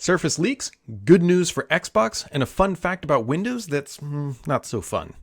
Surface leaks, good news for Xbox, and a fun fact about Windows that's not so fun.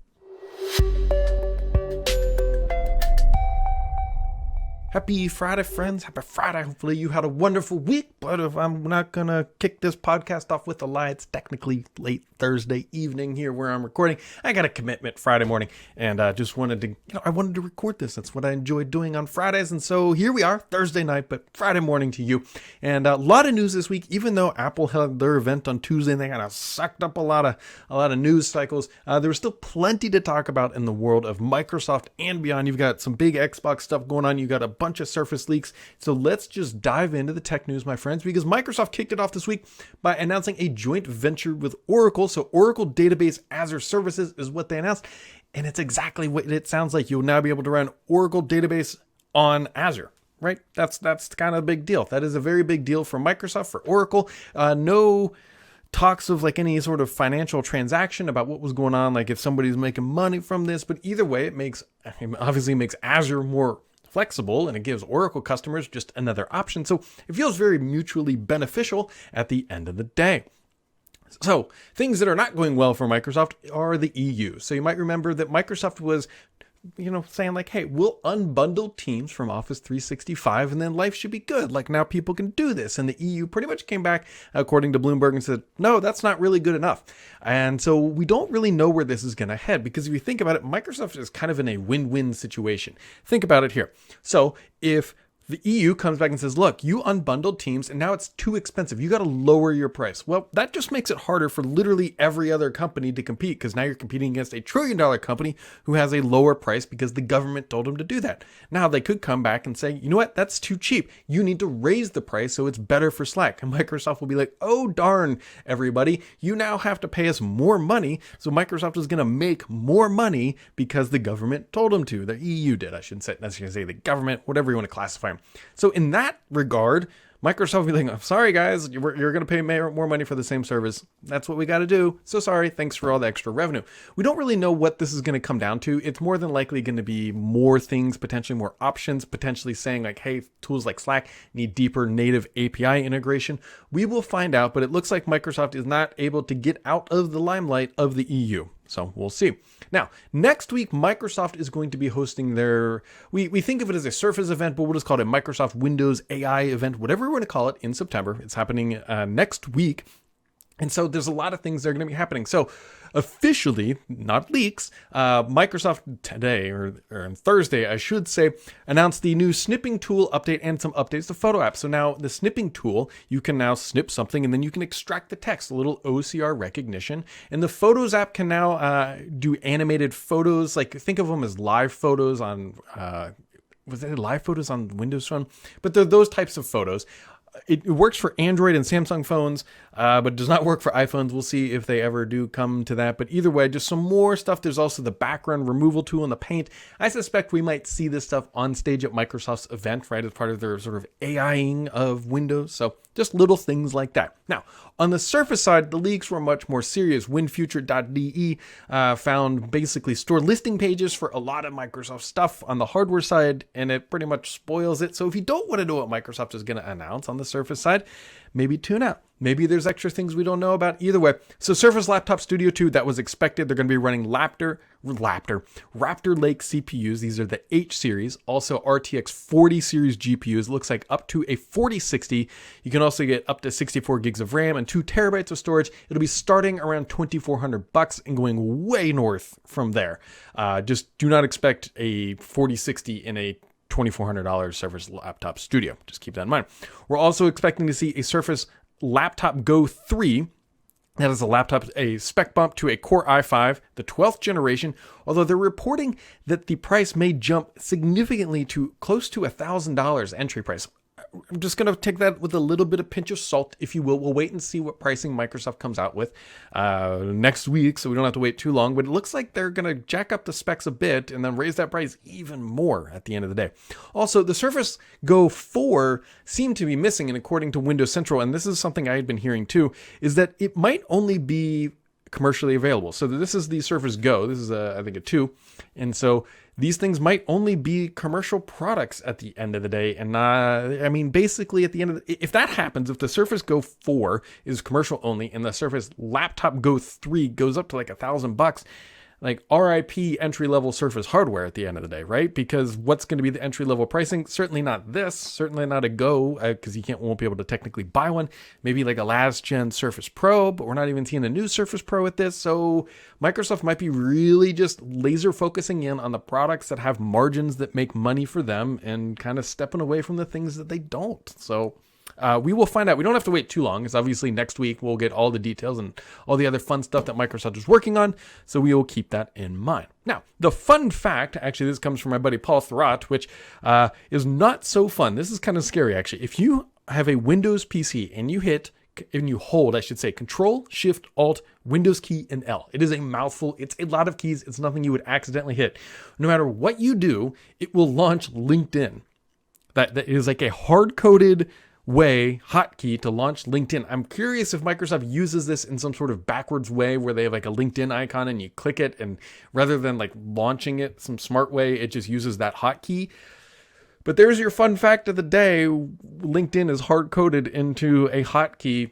Happy Friday, friends. Happy Friday. Hopefully you had a wonderful week, but if I'm not going to kick this podcast off with a lie, it's technically late Thursday evening here where I'm recording. I got a commitment Friday morning, and just wanted to, I wanted to record this. That's what I enjoy doing on Fridays, and so here we are, Thursday night, but Friday morning to you. And a lot of news this week, even though Apple held their event on Tuesday, and they kind of sucked up a lot of news cycles. There was still plenty to talk about in the world of Microsoft and beyond. You've got some big Xbox stuff going on. You got a bunch of Surface leaks. So let's just dive into the tech news, my friends, because Microsoft kicked it off this week by announcing a joint venture with Oracle. So Oracle Database Azure Services is what they announced. And it's exactly what it sounds like. You'll now be able to run Oracle Database on Azure. Right? That's kind of a big deal. That is a very big deal for Microsoft, for Oracle. No talks of like any sort of financial transaction about what was going on, like if somebody's making money from this. But either way, it obviously makes Azure more flexible, and it gives Oracle customers just another option. So it feels very mutually beneficial at the end of the day. So things that are not going well for Microsoft are the EU. So you might remember that Microsoft was saying like, hey, we'll unbundle Teams from Office 365 and then life should be good. Like now people can do this. And the EU pretty much came back, according to Bloomberg, and said, no, that's not really good enough. And so we don't really know where this is going to head, because if you think about it, Microsoft is kind of in a win-win situation. Think about it here. So if the EU comes back and says, look, you unbundled Teams and now it's too expensive. You got to lower your price. Well, that just makes it harder for literally every other company to compete, because now you're competing against $1 trillion company who has a lower price because the government told them to do that. Now they could come back and say, you know what, that's too cheap. You need to raise the price so it's better for Slack. And Microsoft will be like, oh, darn, everybody, you now have to pay us more money. So Microsoft is going to make more money because the government told them to. The EU did, I shouldn't say the government, whatever you want to classify them. So in that regard, Microsoft will be like, I'm sorry, guys, you're going to pay more money for the same service. That's what we got to do. So sorry. Thanks for all the extra revenue. We don't really know what this is going to come down to. It's more than likely going to be more things, potentially more options, potentially saying like, hey, tools like Slack need deeper native API integration. We will find out, but it looks like Microsoft is not able to get out of the limelight of the EU. So we'll see. Now, next week, Microsoft is going to be hosting their, we think of it as a Surface event, but we'll just call it a Microsoft Windows AI event, whatever we want to call it, in September. It's happening next week. And so there's a lot of things that are going to be happening. So officially, not leaks, Microsoft today, or on Thursday, I should say, announced the new snipping tool update and some updates to photo apps. So now the snipping tool, you can now snip something and then you can extract the text, a little OCR recognition. And the Photos app can now do animated photos, like think of them as live photos on, was it live photos on Windows Phone? But they're those types of photos. It works for Android and Samsung phones, but does not work for iPhones. We'll see if they ever do come to that. But either way, just some more stuff. There's also the background removal tool in the Paint. I suspect we might see this stuff on stage at Microsoft's event, right, as part of their sort of AIing of Windows. So just little things like that. Now, on the Surface side, the leaks were much more serious. WinFuture.de found basically store listing pages for a lot of Microsoft stuff on the hardware side, and it pretty much spoils it. So if you don't want to know what Microsoft is going to announce on the Surface side, maybe tune out. Maybe there's extra things we don't know about. Either way, so Surface Laptop Studio 2, that was expected. They're going to be running Raptor Lake CPUs. These are the H series, also RTX 40 series GPUs. Looks like up to a 4060. You can also get up to 64 gigs of RAM and 2 terabytes of storage. It'll be starting around $2,400 and going way north from there. Just do not expect a 4060 in a $2,400 Surface Laptop Studio. Just keep that in mind. We're also expecting to see a Surface Laptop Go 3. That is a spec bump to a Core i5, the 12th generation, although they're reporting that the price may jump significantly to close to $1,000 entry price. I'm just going to take that with a little bit of pinch of salt, if you will. We'll wait and see what pricing Microsoft comes out with next week, so we don't have to wait too long. But it looks like they're going to jack up the specs a bit and then raise that price even more at the end of the day. Also, the Surface Go 4 seemed to be missing, and according to Windows Central, and this is something I had been hearing too, is that it might only be commercially available. So this is the Surface Go. This is, I think, a 2. And so these things might only be commercial products at the end of the day. And I mean, basically at the end of if that happens, if the Surface Go 4 is commercial only and the Surface Laptop Go 3 goes up to like $1,000, like RIP entry-level Surface hardware at the end of the day, right? Because what's going to be the entry-level pricing? Certainly not this, certainly not a Go, because won't be able to technically buy one. Maybe like a last-gen Surface Pro, but we're not even seeing a new Surface Pro with this. So Microsoft might be really just laser focusing in on the products that have margins that make money for them and kind of stepping away from the things that they don't. So we will find out. We don't have to wait too long, because obviously next week we'll get all the details and all the other fun stuff that Microsoft is working on. So we will keep that in mind. Now, the fun fact, actually, this comes from my buddy Paul Thurrott, which is not so fun. This is kind of scary, actually. If you have a Windows PC and you hold, I should say, Control, Shift, Alt, Windows key, and L. It is a mouthful. It's a lot of keys. It's nothing you would accidentally hit. No matter what you do, it will launch LinkedIn. That is like a hard-coded hotkey to launch LinkedIn. I'm curious if Microsoft uses this in some sort of backwards way where they have like a LinkedIn icon and you click it, and rather than like launching it some smart way, it just uses that hotkey. But there's your fun fact of the day. LinkedIn is hard-coded into a hotkey.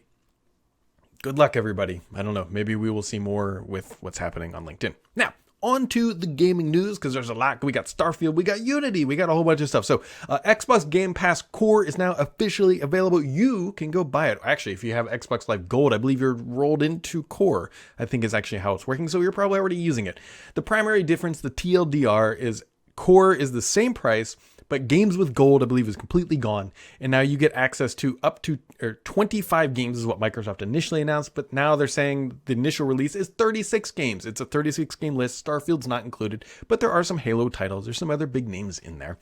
Good luck, everybody. I don't know. Maybe we will see more with what's happening on LinkedIn. Now, on to the gaming news, because there's a lot. We got Starfield, we got Unity, we got a whole bunch of stuff. So Xbox Game Pass Core is now officially available. You can go buy it. Actually, if you have Xbox Live Gold, I believe you're rolled into Core, I think is actually how it's working. So you're probably already using it. The primary difference, the TLDR, is Core is the same price, but games with gold, I believe, is completely gone. And now you get access to up to 25 games is what Microsoft initially announced. But now they're saying the initial release is 36 games. It's a 36 game list. Starfield's not included, but there are some Halo titles. There's some other big names in there.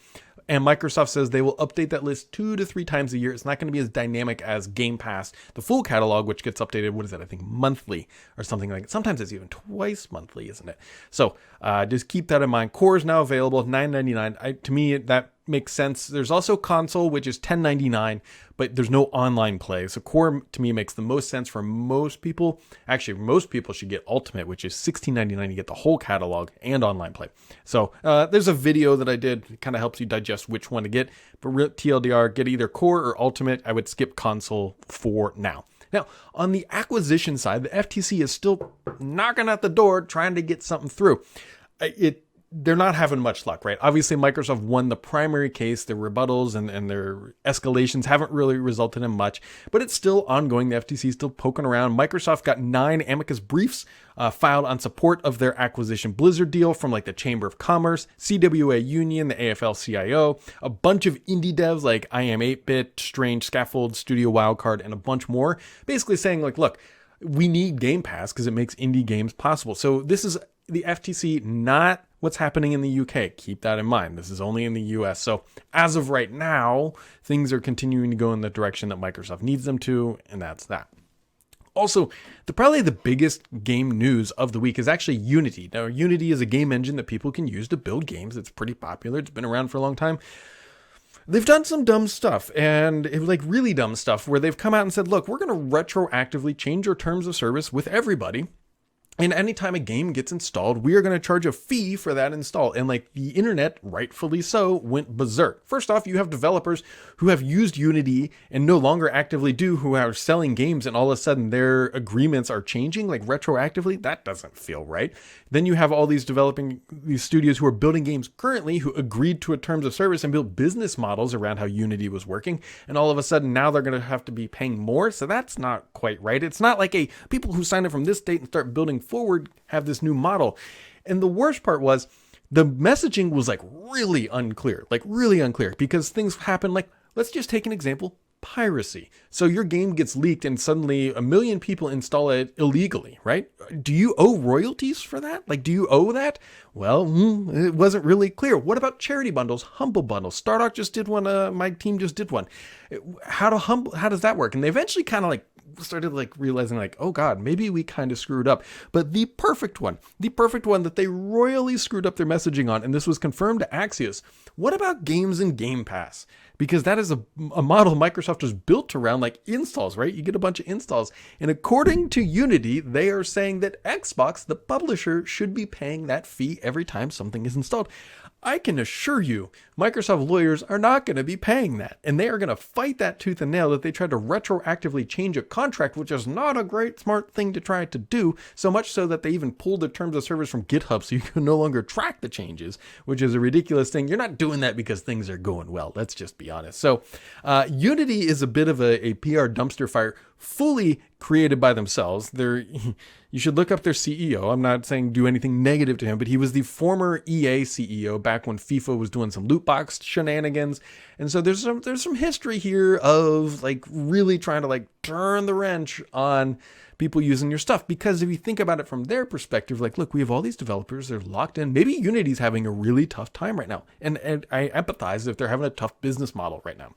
And Microsoft says they will update that list 2 to 3 times a year. It's not going to be as dynamic as Game Pass, the full catalog, which gets updated, what is that? I think monthly or something like that. Sometimes it's even twice monthly, isn't it? So just keep that in mind. Core is now available, $9.99. To me, that makes sense. There's also console, which is $10.99, but there's no online play. So Core, to me, makes the most sense for most people. Actually, most people should get Ultimate, which is $16.99. You get the whole catalog and online play. So there's a video that I did. It kind of helps you digest which one to get. But TLDR, get either Core or Ultimate. I would skip console for now. Now, on the acquisition side, the FTC is still knocking at the door trying to get something through. They're not having much luck, right? Obviously, Microsoft won the primary case. Their rebuttals and their escalations haven't really resulted in much, but it's still ongoing. The FTC is still poking around. Microsoft got 9 amicus briefs filed on support of their acquisition Blizzard deal from like the Chamber of Commerce, CWA Union, the AFL-CIO, a bunch of indie devs like I Am 8-Bit, Strange, Scaffold, Studio Wildcard, and a bunch more, basically saying like, look, we need Game Pass because it makes indie games possible. So this is the FTC, not what's happening in the UK. Keep that in mind. This is only in the US. So as of right now, things are continuing to go in the direction that Microsoft needs them to, and that's that. Also, probably the biggest game news of the week is actually Unity. Now, Unity is a game engine that people can use to build games. It's pretty popular. It's been around for a long time. They've done some dumb stuff, and like really dumb stuff, where they've come out and said, look, we're going to retroactively change our terms of service with everybody. And anytime a game gets installed, we are going to charge a fee for that install. And like the internet, rightfully so, went berserk. First off, you have developers who have used Unity and no longer actively do, who are selling games, and all of a sudden their agreements are changing like retroactively. That doesn't feel right. Then you have all these studios who are building games currently who agreed to a terms of service and built business models around how Unity was working. And all of a sudden now they're going to have to be paying more. So that's not quite right. It's not like people who sign up from this date and start building forward have this new model. And the worst part was the messaging was really unclear, because things happen like, let's just take an example, piracy. So your game gets leaked and suddenly 1 million people install it illegally, right? Do you owe royalties for that? Do you owe that? Well, it wasn't really clear. What about charity bundles, humble bundles? Stardock just did one. My team just did one. How does that work? And they eventually kind of started realizing oh God, maybe we kind of screwed up. But the perfect one that they royally screwed up their messaging on, and this was confirmed to Axios. What about games in Game Pass? Because that is a model Microsoft was built around installs, right? You get a bunch of installs. And according to Unity, they are saying that Xbox, the publisher, should be paying that fee every time something is installed. I can assure you, Microsoft lawyers are not going to be paying that. And they are going to fight that tooth and nail that they tried to retroactively change a contract, which is not a great, smart thing to try to do. So much so that they even pulled the terms of service from GitHub so you can no longer track the changes, which is a ridiculous thing. You're not doing that because things are going well. Let's just be honest. So Unity is a bit of a PR dumpster fire, fully created by themselves. You should look up their CEO. I'm not saying do anything negative to him, but he was the former EA CEO back when FIFA was doing some loot box shenanigans. And so there's some history here of like really trying to like turn the wrench on people using your stuff. Because if you think about it from their perspective, like, look, we have all these developers, they're locked in. Maybe Unity's having a really tough time right now. And I empathize if they're having a tough business model right now.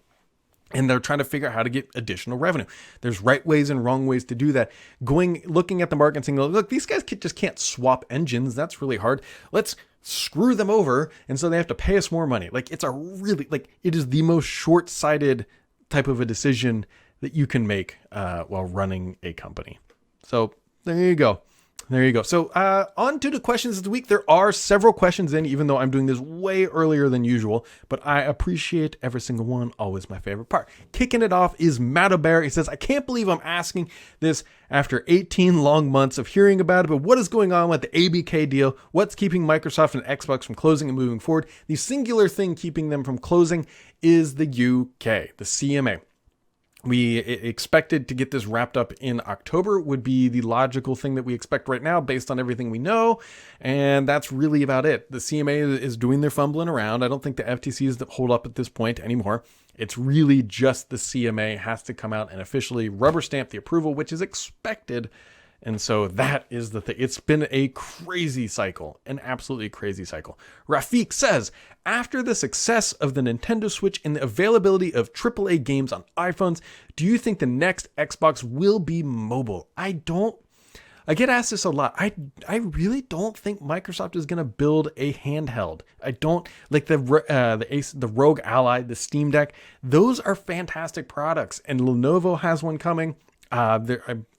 And they're trying to figure out how to get additional revenue. There's right ways and wrong ways to do that. Looking at the market and saying, look, these guys just can't swap engines. That's really hard. Let's screw them over. And so they have to pay us more money. Like, it is the most short-sighted type of a decision that you can make while running a company. So there you go. There you go. So on to the questions of the week. There are several questions in, even though I'm doing this way earlier than usual, but I appreciate every single one. Always my favorite part. Kicking it off is Matt Bear. He says, I can't believe I'm asking this after 18 long months of hearing about it, but what is going on with the ABK deal? What's keeping Microsoft and Xbox from closing and moving forward? The singular thing keeping them from closing is the UK, the CMA. We expected to get this wrapped up in October would be the logical thing that we expect right now based on everything we know. And that's really about it. The CMA is doing their fumbling around. I don't think the FTC is the hold up at this point anymore. It's really just the CMA has to come out and officially rubber stamp the approval, which is expected. And so that is the thing. It's been a crazy cycle, an absolutely crazy cycle. Rafiq says, after the success of the Nintendo Switch and the availability of AAA games on iPhones, do you think the next Xbox will be mobile? I get asked this a lot. I really don't think Microsoft is going to build a handheld. I don't like the Rogue Ally, the Steam Deck. Those are fantastic products, and Lenovo has one coming. I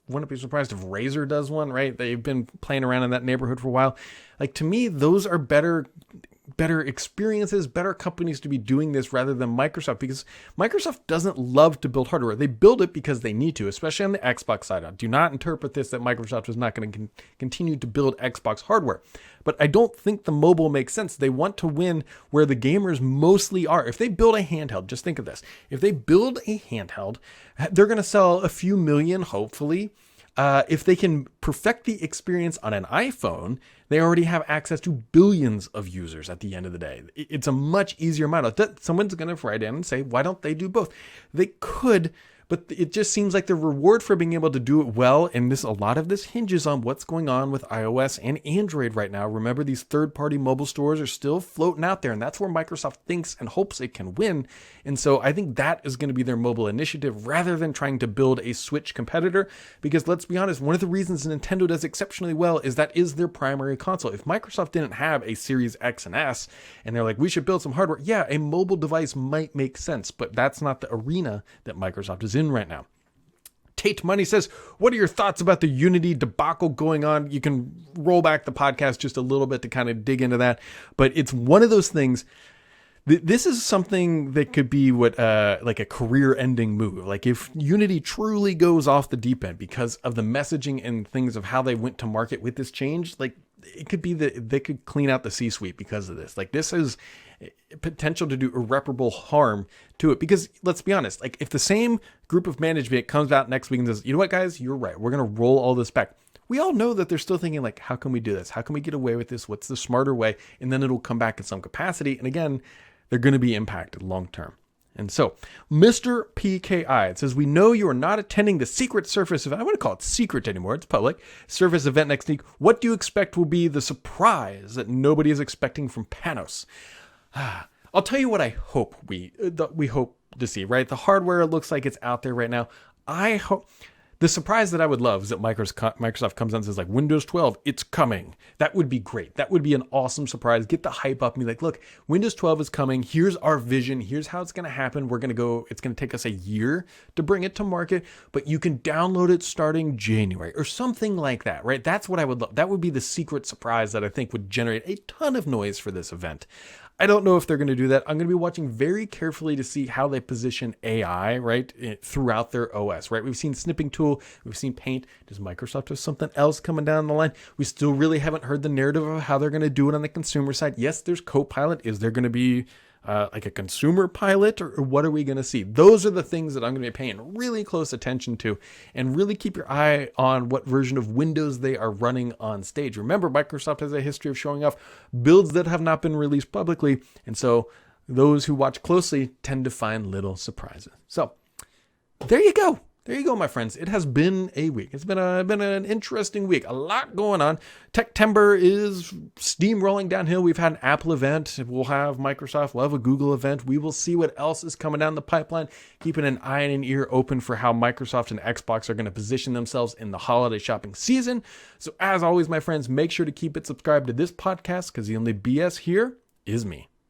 wouldn't be surprised if Razer does one, right? They've been playing around in that neighborhood for a while. Like, to me, those are better experiences, better companies to be doing this rather than Microsoft, because Microsoft doesn't love to build hardware. They build it because they need to, especially on the Xbox side. Do not interpret this that Microsoft is not going to continue to build Xbox hardware. But I don't think the mobile makes sense. They want to win where the gamers mostly are. If they build a handheld, just think of this. If they build a handheld, they're going to sell a few million, hopefully. If they can perfect the experience on an iPhone, they already have access to billions of users at the end of the day. It's a much easier model. Someone's going to write in and say, why don't they do both? They could, but it just seems like the reward for being able to do it well, and a lot of this hinges on what's going on with iOS and Android right now. Remember, these third-party mobile stores are still floating out there, and that's where Microsoft thinks and hopes it can win. And so I think that is going to be their mobile initiative rather than trying to build a Switch competitor, because let's be honest, one of the reasons Nintendo does exceptionally well is that is their primary console. If Microsoft didn't have a Series X and S, and they're like, we should build some hardware, yeah, a mobile device might make sense, but that's not the arena that Microsoft is in right now. Tate Money says, what are your thoughts about the Unity debacle going on? You can roll back the podcast just a little bit to kind of dig into that, but it's one of those things. This is something that could be like a career-ending move. Like, if Unity truly goes off the deep end because of the messaging and things of how they went to market with this change, like, it could be that they could clean out the C-suite because of this. Like, this is potential to do irreparable harm to it, because let's be honest, like, if the same group of management comes out next week and says, you know what, guys, you're right, we're going to roll all this back. We all know that they're still thinking, like, how can we do this? How can we get away with this? What's the smarter way? And then it'll come back in some capacity. And again, they're going to be impacted long term. And so, Mr. PKI, it says, we know you are not attending the secret Surface event. I wouldn't call it secret anymore. It's public. Surface event next week. What do you expect will be the surprise that nobody is expecting from Panos? I'll tell you what I hope we hope to see, right? The hardware looks like it's out there right now. I hope... The surprise that I would love is that Microsoft comes out and says, like, Windows 12, it's coming. That would be great. That would be an awesome surprise. Get the hype up and be like, look, Windows 12 is coming. Here's our vision. Here's how it's going to happen. It's going to take us a year to bring it to market, but you can download it starting January or something like that, right? That's what I would love. That would be the secret surprise that I think would generate a ton of noise for this event. I don't know if they're going to do that. I'm going to be watching very carefully to see how they position AI, right, throughout their OS, right? We've seen snipping tool. We've seen paint. Does Microsoft have something else coming down the line? We still really haven't heard the narrative of how they're going to do it on the consumer side. Yes, there's Copilot. Is there going to be like a consumer pilot, or what are we going to see? Those are the things that I'm going to be paying really close attention to, and really keep your eye on what version of Windows they are running on stage. Remember, Microsoft has a history of showing off builds that have not been released publicly, and so those who watch closely tend to find little surprises. So there you go. There you go, my friends. It has been a week. It's been an interesting week. A lot going on. Techtember is steamrolling downhill. We've had an Apple event. We'll have Microsoft. We'll have a Google event. We will see what else is coming down the pipeline. Keeping an eye and an ear open for how Microsoft and Xbox are going to position themselves in the holiday shopping season. So as always, my friends, make sure to keep it subscribed to this podcast, because the only BS here is me.